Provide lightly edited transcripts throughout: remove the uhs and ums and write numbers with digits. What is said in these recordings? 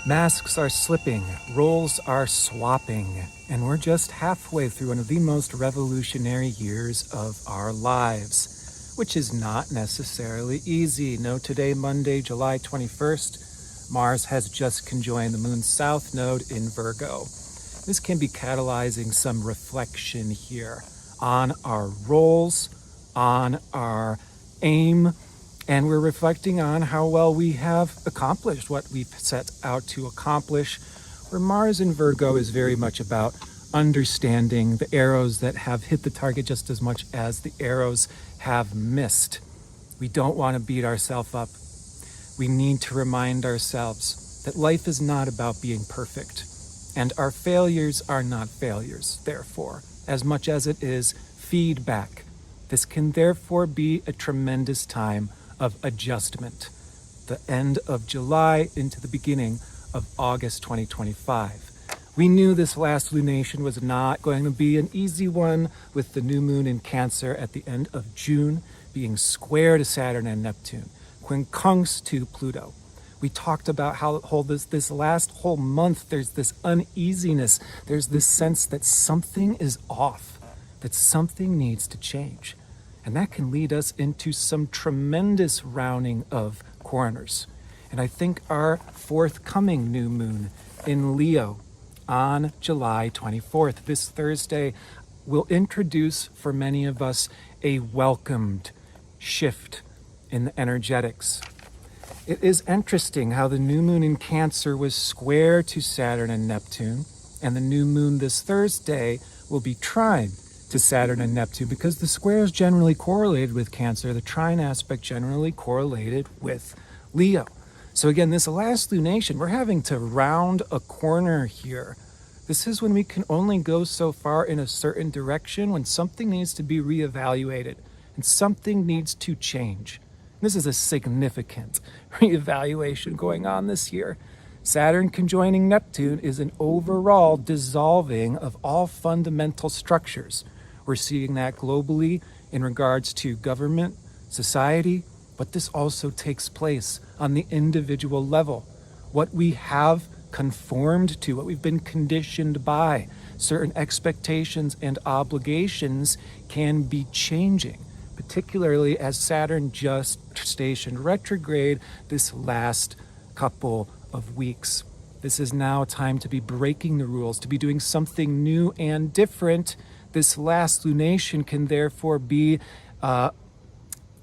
Masks are slipping, roles are swapping, and we're just halfway through one of the most revolutionary years of our lives, which is not necessarily easy. No, today, Monday, July 21st, Mars has just conjoined the Moon's south node in Virgo. This can be catalyzing some reflection here on our roles, on our aim, and we're reflecting on how well we have accomplished what we've set out to accomplish, where Mars in Virgo is very much about understanding the arrows that have hit the target just as much as the arrows have missed. We don't want to beat ourselves up. We need to remind ourselves that life is not about being perfect, and our failures are not failures, therefore, as much as it is feedback. This can therefore be a tremendous time of adjustment, the end of July into the beginning of August 2025. We knew this last lunation was not going to be an easy one, with the new moon in Cancer at the end of June being square to Saturn and Neptune, quincunx to Pluto. We talked about how this last whole month, there's this uneasiness, there's this sense that something is off, that something needs to change. And that can lead us into some tremendous rounding of corners. And I think our forthcoming new moon in Leo on July 24th, this Thursday, will introduce for many of us a welcomed shift in the energetics. It is interesting how the new moon in Cancer was square to Saturn and Neptune, and the new moon this Thursday will be trine to Saturn and Neptune, because the square is generally correlated with Cancer, the trine aspect generally correlated with Leo. So again, this last lunation, we're having to round a corner here. This is when we can only go so far in a certain direction, when something needs to be reevaluated and something needs to change. This is a significant reevaluation going on this year. Saturn conjoining Neptune is an overall dissolving of all fundamental structures. We're seeing that globally in regards to government, society, but this also takes place on the individual level. What we have conformed to, what we've been conditioned by, certain expectations and obligations can be changing, particularly as Saturn just stationed retrograde this last couple of weeks. This is now time to be breaking the rules, to be doing something new and different. This last lunation can therefore be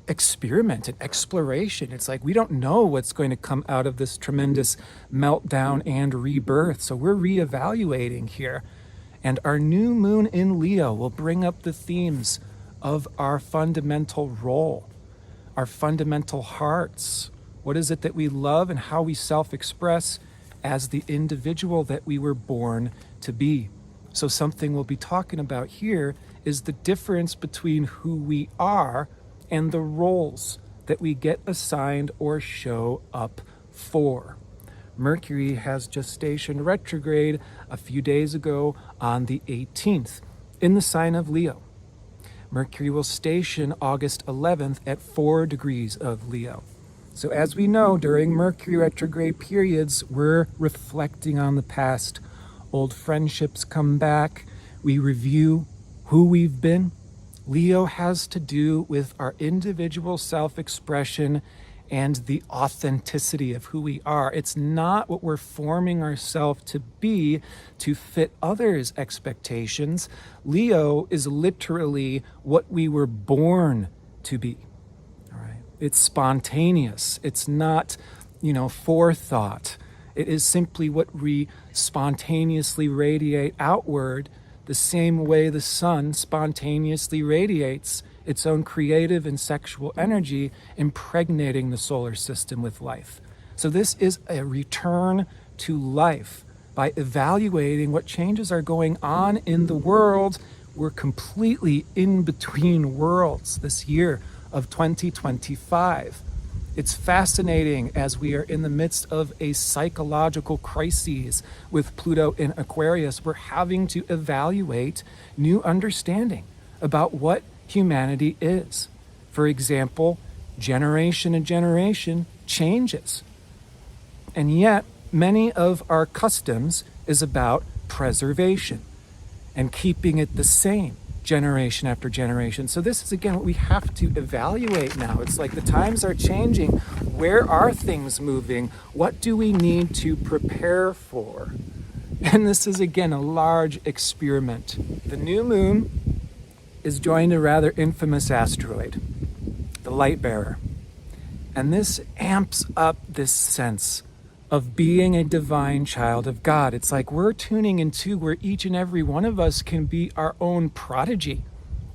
experiment and exploration. It's like we don't know what's going to come out of this tremendous meltdown and rebirth. So we're reevaluating here. And our new moon in Leo will bring up the themes of our fundamental role, our fundamental hearts. What is it that we love and how we self-express as the individual that we were born to be? So something we'll be talking about here is the difference between who we are and the roles that we get assigned or show up for. Mercury has just stationed retrograde a few days ago on the 18th in the sign of Leo. Mercury will station August 11th at 4 degrees of Leo. So as we know, during Mercury retrograde periods, we're reflecting on the past. Old friendships come back. We review who we've been. Leo has to do with our individual self-expression and the authenticity of who we are. It's not what we're forming ourselves to be to fit others' expectations. Leo is literally what we were born to be. All right. It's spontaneous. It's not, forethought. It is simply what we spontaneously radiate outward, the same way the sun spontaneously radiates its own creative and sexual energy, impregnating the solar system with life. So this is a return to life by evaluating what changes are going on in the world. We're completely in between worlds this year of 2025. It's fascinating as we are in the midst of a psychological crisis with Pluto in Aquarius. We're having to evaluate new understanding about what humanity is. For example, generation to generation changes. And yet, Many of our customs is about preservation and keeping it the same generation after generation. So this is, again, what we have to evaluate now. It's like the times are changing. Where are things moving? What do we need to prepare for? And this is, again, a large experiment. The new moon is joined a rather infamous asteroid, the Light Bearer. And this amps up this sense of being a divine child of God. It's like we're tuning into where each and every one of us can be our own prodigy.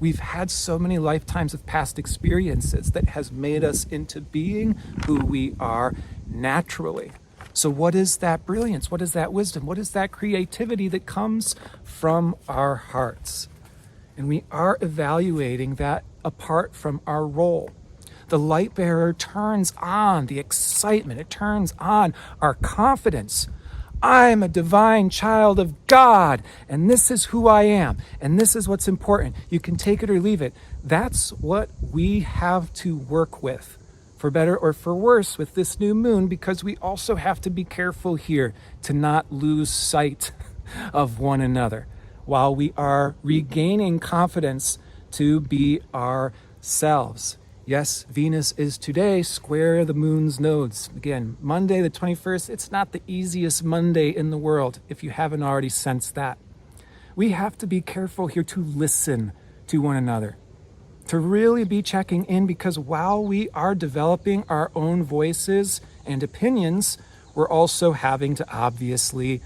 We've had so many lifetimes of past experiences that has made us into being who we are naturally. So what is that brilliance? What is that wisdom? What is that creativity that comes from our hearts? And we are evaluating that apart from our role. The light bearer turns on the excitement. It turns on our confidence. I'm a divine child of God, and this is who I am, and this is what's important. You can take it or leave it. That's what we have to work with, for better or for worse, with this new moon, because we also have to be careful here to not lose sight of one another while we are regaining confidence to be ourselves. Yes, Venus is today square the moon's nodes. Again, Monday the 21st, it's not the easiest Monday in the world, if you haven't already sensed that. We have to be careful here to listen to one another, to really be checking in, because while we are developing our own voices and opinions, we're also having to obviously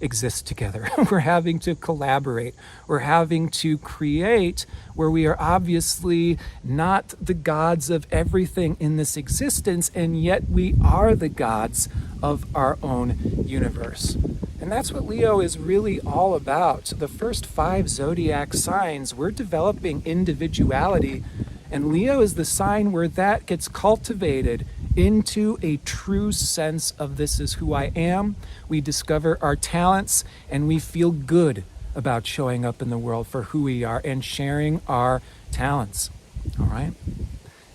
exist together. We're having to collaborate. We're having to create where we are obviously not the gods of everything in this existence, and yet we are the gods of our own universe. And that's what Leo is really all about. The first 5 zodiac signs, we're developing individuality, and Leo is the sign where that gets cultivated into a true sense of this is who I am. We discover our talents, and we feel good about showing up in the world for who we are and sharing our talents. All right?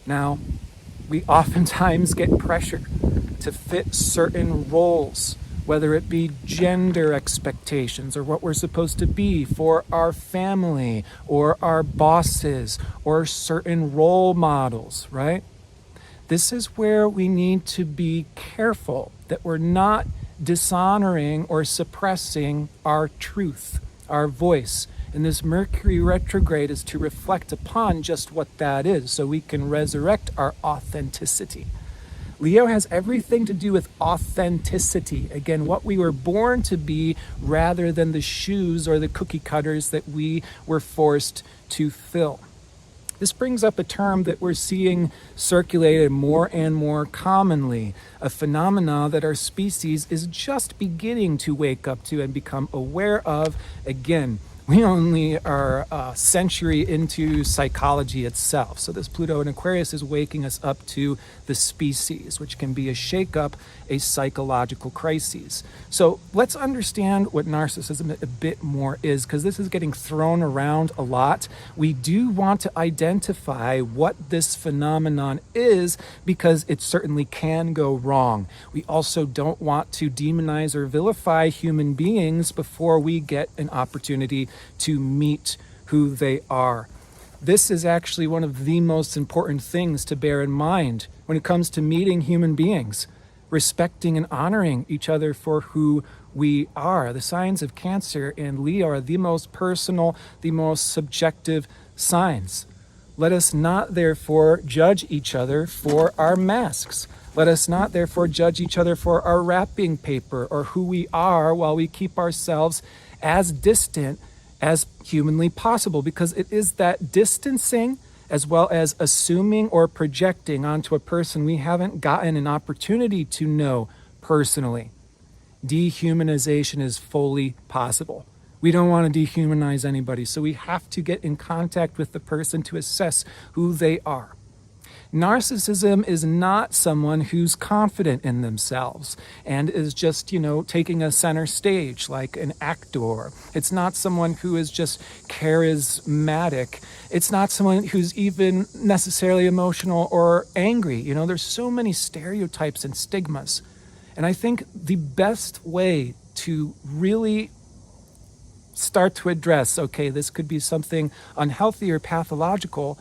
Now, we oftentimes get pressure to fit certain roles, whether it be gender expectations or what we're supposed to be for our family or our bosses or certain role models, right? This is where we need to be careful that we're not dishonoring or suppressing our truth, our voice. And this Mercury retrograde is to reflect upon just what that is, so we can resurrect our authenticity. Leo has everything to do with authenticity. Again, what we were born to be rather than the shoes or the cookie cutters that we were forced to fill. This brings up a term that we're seeing circulated more and more commonly, a phenomena that our species is just beginning to wake up to and become aware of. Again, we only are a century into psychology itself. So this Pluto in Aquarius is waking us up to the species, which can be a shakeup, a psychological crisis. So let's understand what narcissism a bit more is, because this is getting thrown around a lot. We do want to identify what this phenomenon is, because it certainly can go wrong. We also don't want to demonize or vilify human beings before we get an opportunity to meet who they are. This is actually one of the most important things to bear in mind when it comes to meeting human beings, respecting and honoring each other for who we are. The signs of Cancer and Leo are the most personal, the most subjective signs. Let us not therefore judge each other for our masks. Let us not therefore judge each other for our wrapping paper or who we are, while we keep ourselves as distant as humanly possible, because it is that distancing as well as assuming or projecting onto a person we haven't gotten an opportunity to know personally. Dehumanization is fully possible. We don't want to dehumanize anybody, so we have to get in contact with the person to assess who they are. Narcissism is not someone who's confident in themselves and is just, taking a center stage like an actor. It's not someone who is just charismatic. It's not someone who's even necessarily emotional or angry. There's so many stereotypes and stigmas. And I think the best way to really start to address, okay, this could be something unhealthy or pathological,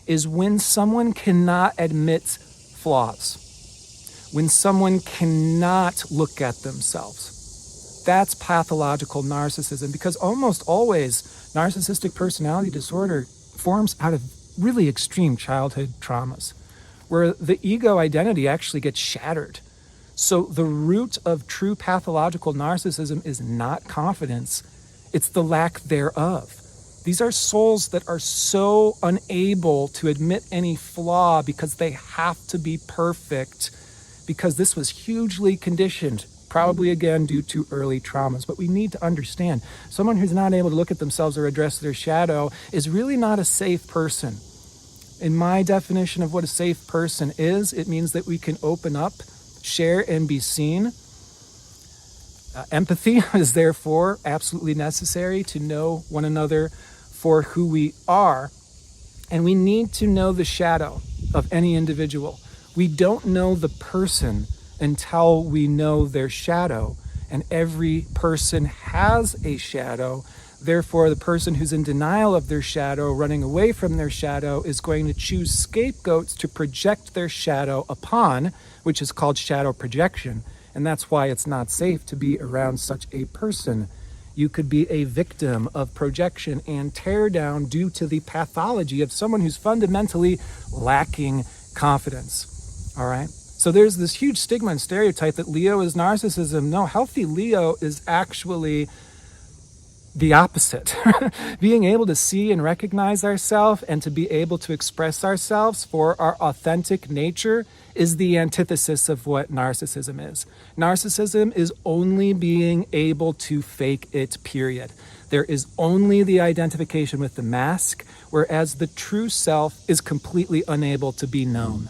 is when someone cannot admit flaws, when someone cannot look at themselves. That's pathological narcissism, because almost always narcissistic personality disorder forms out of really extreme childhood traumas, where the ego identity actually gets shattered. So the root of true pathological narcissism is not confidence, it's the lack thereof. These are souls that are so unable to admit any flaw because they have to be perfect, because this was hugely conditioned, probably again due to early traumas. But we need to understand, someone who's not able to look at themselves or address their shadow is really not a safe person. In my definition of what a safe person is, it means that we can open up, share, and be seen. Empathy is therefore absolutely necessary to know one another for who we are. And we need to know the shadow of any individual. We don't know the person until we know their shadow. And every person has a shadow. Therefore, the person who's in denial of their shadow, running away from their shadow, is going to choose scapegoats to project their shadow upon, which is called shadow projection. And that's why it's not safe to be around such a person. You could be a victim of projection and tear down due to the pathology of someone who's fundamentally lacking confidence. All right? So there's this huge stigma and stereotype that Leo is narcissism. No, healthy Leo is actually the opposite. Being able to see and recognize ourselves and to be able to express ourselves for our authentic nature is the antithesis of what narcissism is. Narcissism is only being able to fake it, period. There is only the identification with the mask, whereas the true self is completely unable to be known.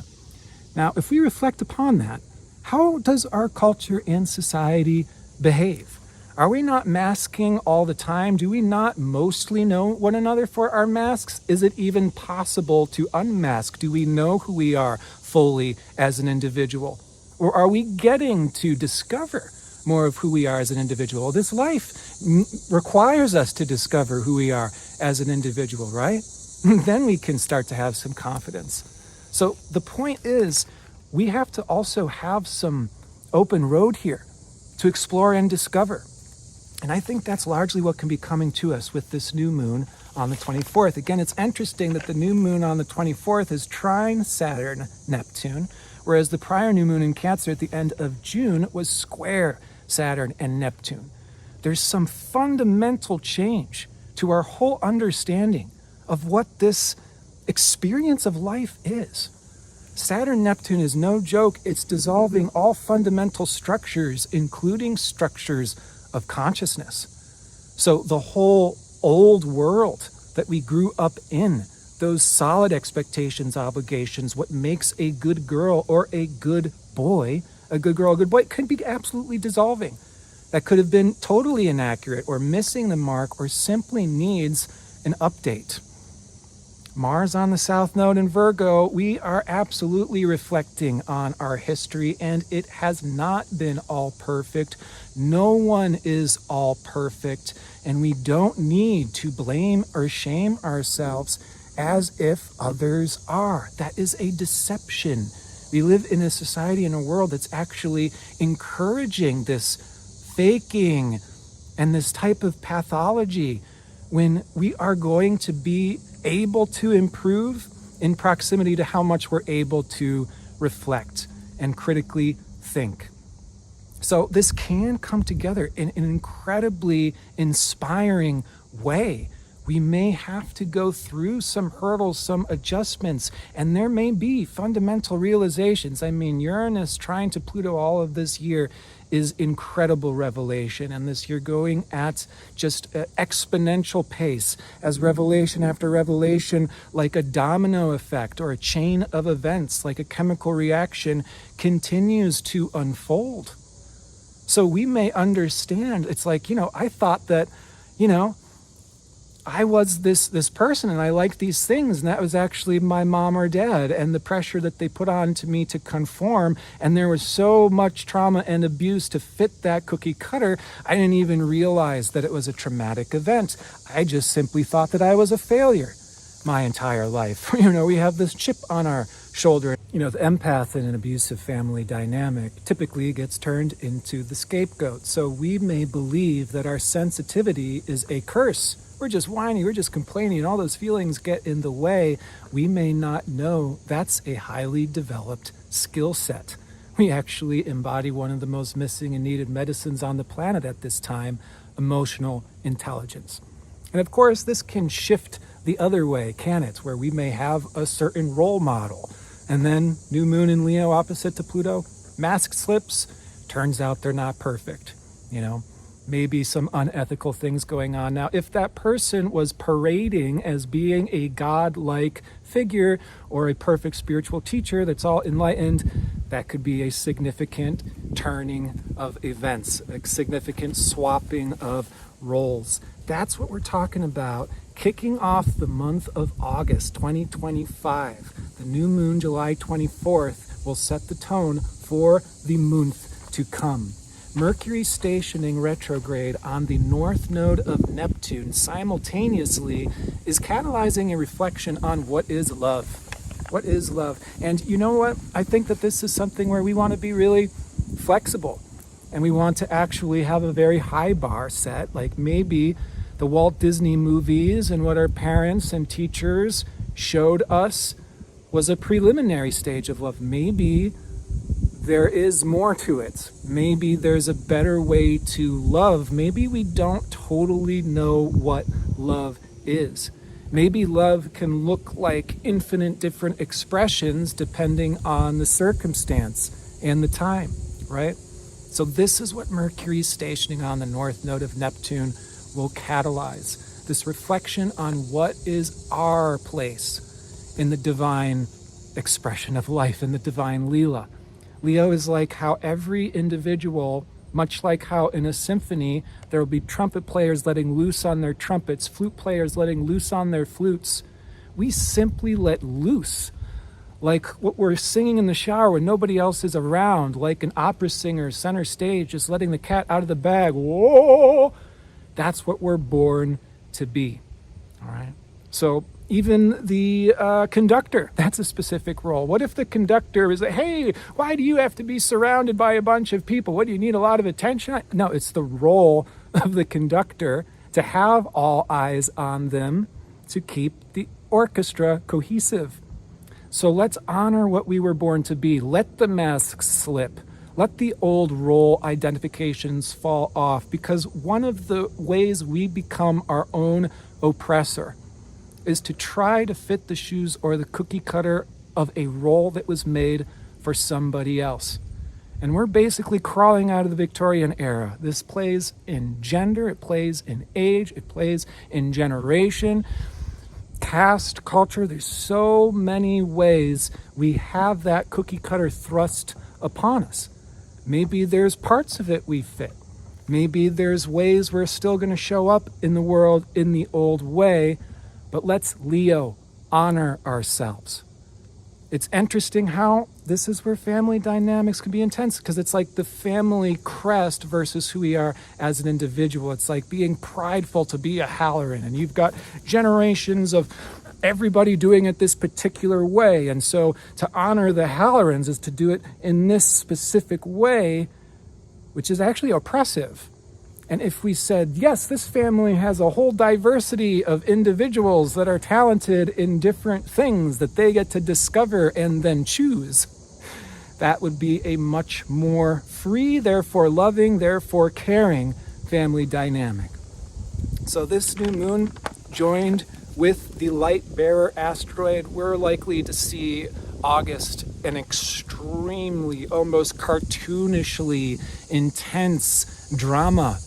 Now, if we reflect upon that, how does our culture and society behave? Are we not masking all the time? Do we not mostly know one another for our masks? Is it even possible to unmask? Do we know who we are fully as an individual? Or are we getting to discover more of who we are as an individual? This life requires us to discover who we are as an individual, right? Then we can start to have some confidence. So the point is, we have to also have some open road here to explore and discover. And I think that's largely what can be coming to us with this new moon on the 24th. Again, it's interesting that the new moon on the 24th is trine Saturn, Neptune, whereas the prior new moon in Cancer at the end of June was square Saturn and Neptune. There's some fundamental change to our whole understanding of what this experience of life is. Saturn-Neptune is no joke. It's dissolving all fundamental structures, including structures of consciousness. So the whole old world that we grew up in, those solid expectations, obligations, what makes a good girl or a good boy, a good girl, a good boy, could be absolutely dissolving. That could have been totally inaccurate or missing the mark or simply needs an update. Mars on the South Node in Virgo, we are absolutely reflecting on our history, and it has not been all perfect. No one is all perfect, and we don't need to blame or shame ourselves as if others are. That is a deception. We live in a society, in a world that's actually encouraging this faking and this type of pathology, when we are going to be able to improve in proximity to how much we're able to reflect and critically think. So this can come together in an incredibly inspiring way. We may have to go through some hurdles, some adjustments, and there may be fundamental realizations. I mean, Uranus trying to Pluto all of this year is incredible revelation, and this year going at just an exponential pace as revelation after revelation, like a domino effect or a chain of events, like a chemical reaction, continues to unfold. So we may understand, it's like, I thought that, I was this person and I liked these things, and that was actually my mom or dad, and the pressure that they put on to me to conform, and there was so much trauma and abuse to fit that cookie cutter, I didn't even realize that it was a traumatic event. I just simply thought that I was a failure my entire life. We have this chip on our shoulder. The empath in an abusive family dynamic typically gets turned into the scapegoat. So we may believe that our sensitivity is a curse. We're just whiny, we're just complaining, and all those feelings get in the way. We may not know that's a highly developed skill set. We actually embody one of the most missing and needed medicines on the planet at this time, emotional intelligence. And of course, this can shift the other way, can it? Where we may have a certain role model, and then new moon in Leo opposite to Pluto, mask slips, turns out they're not perfect, maybe some unethical things going on. Now, if that person was parading as being a godlike figure or a perfect spiritual teacher that's all enlightened, that could be a significant turning of events, a significant swapping of roles. That's what we're talking about, kicking off the month of August 2025. The new moon, July 24th, will set the tone for the month to come. Mercury stationing retrograde on the north node of Neptune simultaneously is catalyzing a reflection on what is love. What is love? And you know what? I think that this is something where we want to be really flexible, and we want to actually have a very high bar set, like maybe the Walt Disney movies and what our parents and teachers showed us was a preliminary stage of love. Maybe there is more to it. Maybe there's a better way to love. Maybe we don't totally know what love is. Maybe love can look like infinite different expressions depending on the circumstance and the time, right? So this is what Mercury stationing on the north node of Neptune will catalyze. This reflection on what is our place in the divine expression of life, in the divine Leela. Leo is like how every individual, much like how in a symphony, there will be trumpet players letting loose on their trumpets, flute players letting loose on their flutes. We simply let loose, like what we're singing in the shower when nobody else is around, like an opera singer center stage, just letting the cat out of the bag. Whoa! That's what we're born to be, all right? So even the conductor, that's a specific role. What if the conductor is like, hey, why do you have to be surrounded by a bunch of people? What, do you need a lot of attention? No, it's the role of the conductor to have all eyes on them to keep the orchestra cohesive. So let's honor what we were born to be. Let the masks slip. Let the old role identifications fall off, because one of the ways we become our own oppressor is to try to fit the shoes or the cookie cutter of a role that was made for somebody else. And we're basically crawling out of the Victorian era. This plays in gender, it plays in age, it plays in generation, caste, culture. There's so many ways we have that cookie cutter thrust upon us. Maybe there's parts of it we fit. Maybe there's ways we're still going to show up in the world in the old way. But let's, Leo, honor ourselves. It's interesting how this is where family dynamics can be intense, because it's like the family crest versus who we are as an individual. It's like being prideful to be a Halloran, and you've got generations of everybody doing it this particular way. And so to honor the Hallorans is to do it in this specific way, which is actually oppressive. And if we said, yes, this family has a whole diversity of individuals that are talented in different things that they get to discover and then choose, that would be a much more free, therefore loving, therefore caring family dynamic. So this new moon joined with the light bearer asteroid, we're likely to see August an extremely, almost cartoonishly intense drama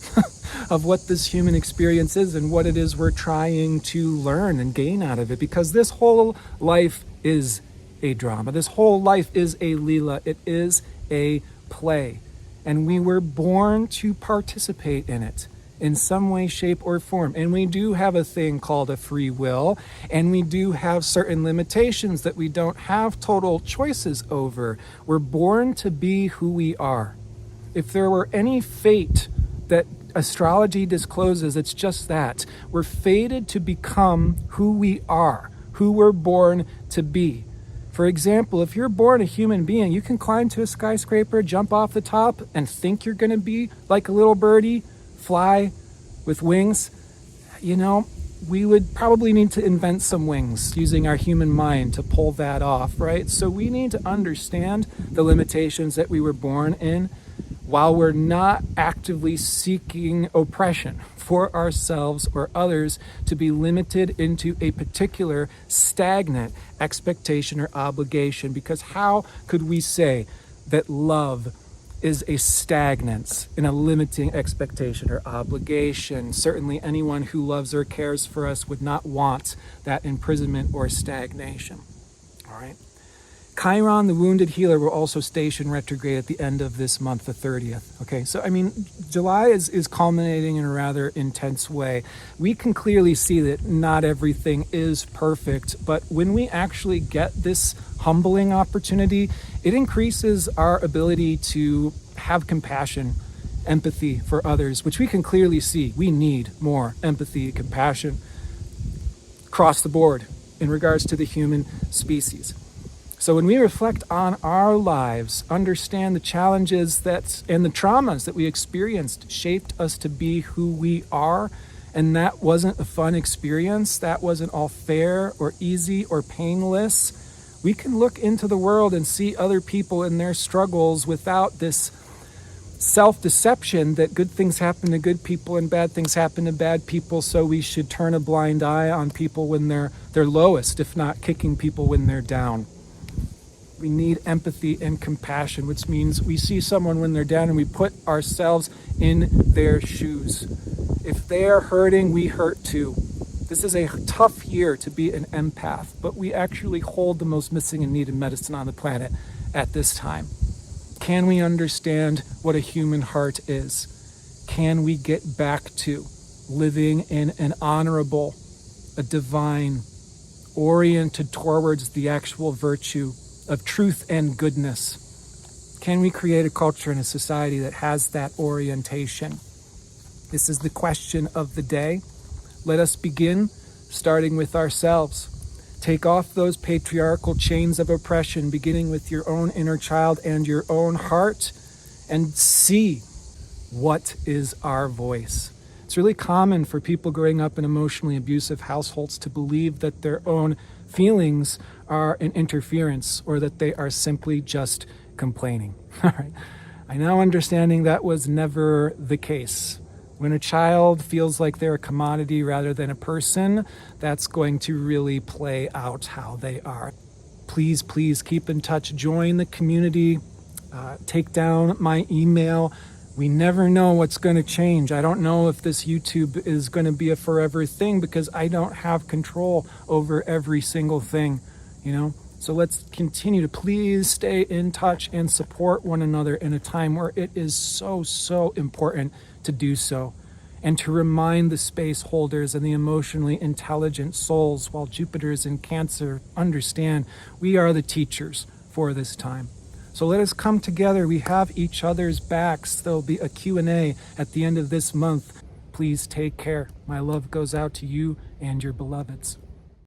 of what this human experience is and what it is we're trying to learn and gain out of it. Because this whole life is a drama. This whole life is a Leela. It is a play. And we were born to participate in it. in some way, shape, or form. And we do have a thing called a free will, and we do have certain limitations that we don't have total choices over. We're born to be who we are. If there were any fate that astrology discloses, it's just that. We're fated to become who we are, who we're born to be. For example, if you're born a human being, you can climb to a skyscraper, jump off the top, and think you're going to be like a little birdie, fly with wings. You know, we would probably need to invent some wings using our human mind to pull that off, right? So we need to understand the limitations that we were born in while we're not actively seeking oppression for ourselves or others to be limited into a particular stagnant expectation or obligation. Because how could we say that love is a stagnance in a limiting expectation or obligation? Certainly anyone who loves or cares for us would not want that imprisonment or stagnation. All right. Chiron, the wounded healer, will also station retrograde at the end of this month, the 30th. Okay, so I mean, July is culminating in a rather intense way. We can clearly see that not everything is perfect, but when we actually get this humbling opportunity, it increases our ability to have compassion, empathy for others, which we can clearly see. We need more empathy, compassion across the board in regards to the human species. So when we reflect on our lives, understand the challenges and the traumas that we experienced shaped us to be who we are, and that wasn't a fun experience, that wasn't all fair or easy or painless, we can look into the world and see other people in their struggles without this self-deception that good things happen to good people and bad things happen to bad people, so we should turn a blind eye on people when they're lowest, if not kicking people when they're down. We need empathy and compassion, which means we see someone when they're down and we put ourselves in their shoes. If they are hurting, we hurt too. This is a tough year to be an empath, but we actually hold the most missing and needed medicine on the planet at this time. Can we understand what a human heart is? Can we get back to living in an honorable, a divine, oriented towards the actual virtue of truth and goodness? Can we create a culture and a society that has that orientation? This is the question of the day. Let us begin starting with ourselves. Take off those patriarchal chains of oppression, beginning with your own inner child and your own heart, and see what is our voice. It's really common for people growing up in emotionally abusive households to believe that their own feelings are an interference or that they are simply just complaining. All right. I now understanding that was never the case. When a child feels like they're a commodity rather than a person, that's going to really play out how they are. Please keep in touch. Join the community. Take down my email. We never know what's going to change. I don't know if this YouTube is going to be a forever thing because I don't have control over every single thing, you know? So let's continue to please stay in touch and support one another in a time where it is so important to do so, and to remind the space holders and the emotionally intelligent souls while Jupiter is in Cancer, understand we are the teachers for this time. So let us come together. We have each other's backs. There'll be a Q&A at the end of this month. Please take care. My love goes out to you and your beloveds.